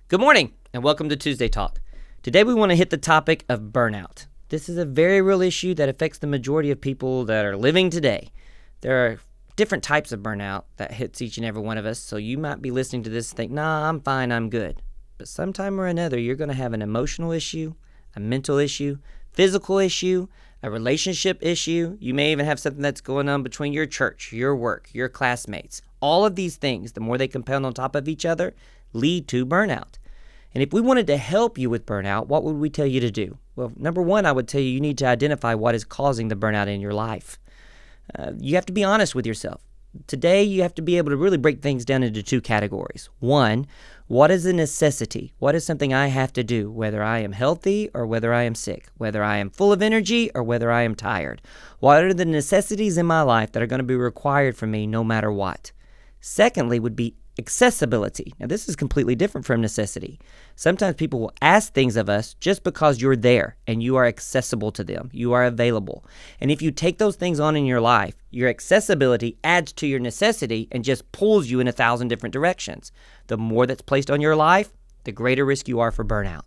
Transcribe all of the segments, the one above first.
Good morning and welcome to Tuesday Talk. Today we want to hit the topic of burnout. This is a very real issue that affects the majority of people that are living today. There are different types of burnout that hits each and every one of us, so you might be listening to this and think, nah, I'm fine, I'm good. But sometime or another, you're going to have an emotional issue, a mental issue, physical issue, a relationship issue. You may even have something that's going on between your church, your work, your classmates. All of these things, the more they compound on top of each other, lead to burnout. And if we wanted to help you with burnout, what would we tell you to do? Well, number one, I would tell you need to identify what is causing the burnout in your life. You have to be honest with yourself. Today, you have to be able to really break things down into two categories. One, what is a necessity? What is something I have to do, whether I am healthy or whether I am sick, whether I am full of energy or whether I am tired? What are the necessities in my life that are going to be required for me no matter what? Secondly would be accessibility. Now, this is completely different from necessity. Sometimes people will ask things of us just because you're there and you are accessible to them. You are available. And if you take those things on in your life, your accessibility adds to your necessity and just pulls you in 1,000 different directions. The more that's placed on your life, the greater risk you are for burnout.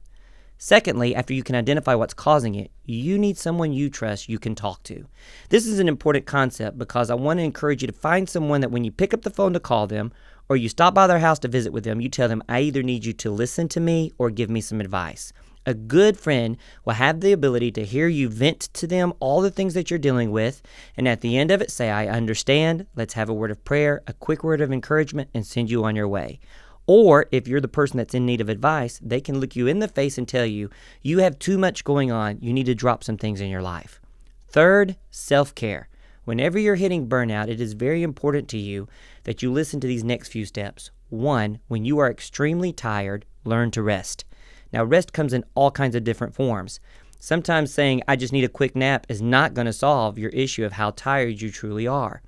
Secondly, after you can identify what's causing it, you need someone you trust you can talk to. This is an important concept because I want to encourage you to find someone that when you pick up the phone to call them or you stop by their house to visit with them, you tell them, I either need you to listen to me or give me some advice. A good friend will have the ability to hear you vent to them all the things that you're dealing with, and at the end of it say, I understand, let's have a word of prayer, a quick word of encouragement, and send you on your way. Or if you're the person that's in need of advice, they can look you in the face and tell you, you have too much going on, you need to drop some things in your life. Third, self-care. Whenever you're hitting burnout, it is very important to you that you listen to these next few steps. One, when you are extremely tired, learn to rest. Now, rest comes in all kinds of different forms. Sometimes saying, I just need a quick nap is not going to solve your issue of how tired you truly are.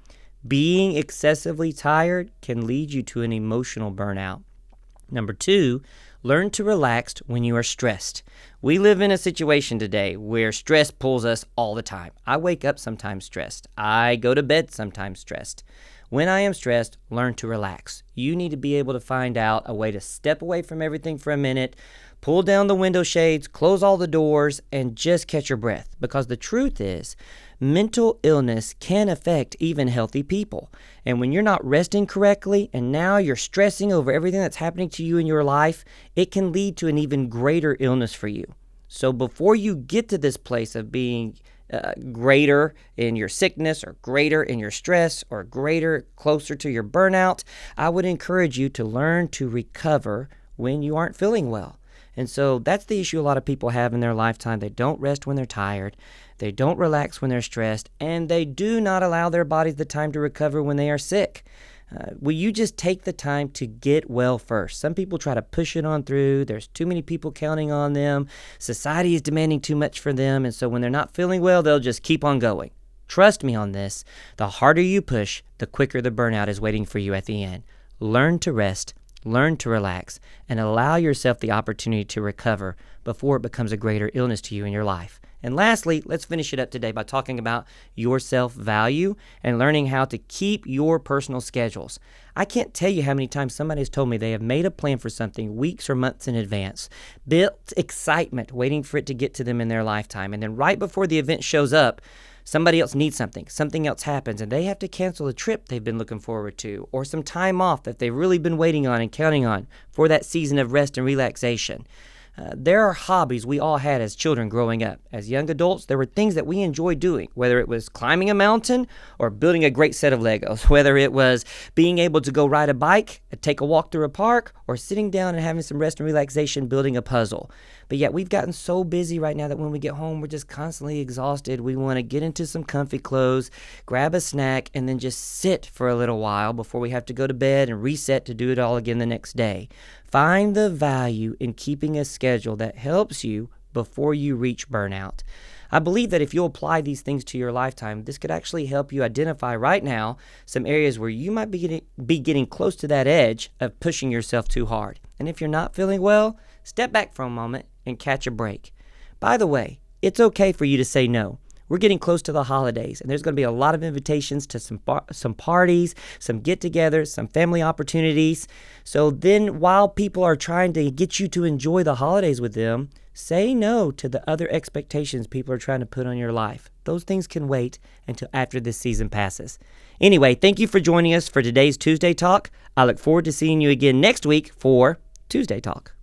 Being excessively tired can lead you to an emotional burnout. Number two, learn to relax when you are stressed. We live in a situation today where stress pulls us all the time. I wake up sometimes stressed. I go to bed sometimes stressed. When I am stressed, learn to relax. You need to be able to find out a way to step away from everything for a minute, pull down the window shades, close all the doors, and just catch your breath. Because the truth is, mental illness can affect even healthy people. And when you're not resting correctly and now you're stressing over everything that's happening to you in your life, it can lead to an even greater illness for you. So before you get to this place of being greater in your sickness or greater in your stress or greater closer to your burnout, I would encourage you to learn to recover when you aren't feeling well. And so that's the issue a lot of people have in their lifetime. They don't rest when they're tired. They don't relax when they're stressed. And they do not allow their bodies the time to recover when they are sick. Will you just take the time to get well first? Some people try to push it on through. There's too many people counting on them. Society is demanding too much for them. And so when they're not feeling well, they'll just keep on going. Trust me on this. The harder you push, the quicker the burnout is waiting for you at the end. Learn to rest. Learn to relax and allow yourself the opportunity to recover before it becomes a greater illness to you in your life. And lastly, let's finish it up today by talking about your self-value and learning how to keep your personal schedules. I can't tell you how many times somebody has told me they have made a plan for something weeks or months in advance, built excitement waiting for it to get to them in their lifetime, and then right before the event shows up, somebody else needs something else happens, and they have to cancel a trip they've been looking forward to or some time off that they've really been waiting on and counting on for that season of rest and relaxation. There are hobbies we all had as children growing up. As young adults, there were things that we enjoyed doing, whether it was climbing a mountain or building a great set of Legos, whether it was being able to go ride a bike, take a walk through a park, or sitting down and having some rest and relaxation building a puzzle. But yet we've gotten so busy right now that when we get home, we're just constantly exhausted. We want to get into some comfy clothes, grab a snack, and then just sit for a little while before we have to go to bed and reset to do it all again the next day. Find the value in keeping a schedule that helps you before you reach burnout. I believe that if you'll apply these things to your lifetime, this could actually help you identify right now some areas where you might be getting close to that edge of pushing yourself too hard. And if you're not feeling well, step back for a moment and catch a break. By the way, it's okay for you to say no. we're getting close to the holidays, and there's going to be a lot of invitations to some parties, some get-togethers, some family opportunities. So then while people are trying to get you to enjoy the holidays with them, say no to the other expectations people are trying to put on your life. Those things can wait until after this season passes. Anyway, thank you for joining us for today's Tuesday Talk. I look forward to seeing you again next week for Tuesday Talk.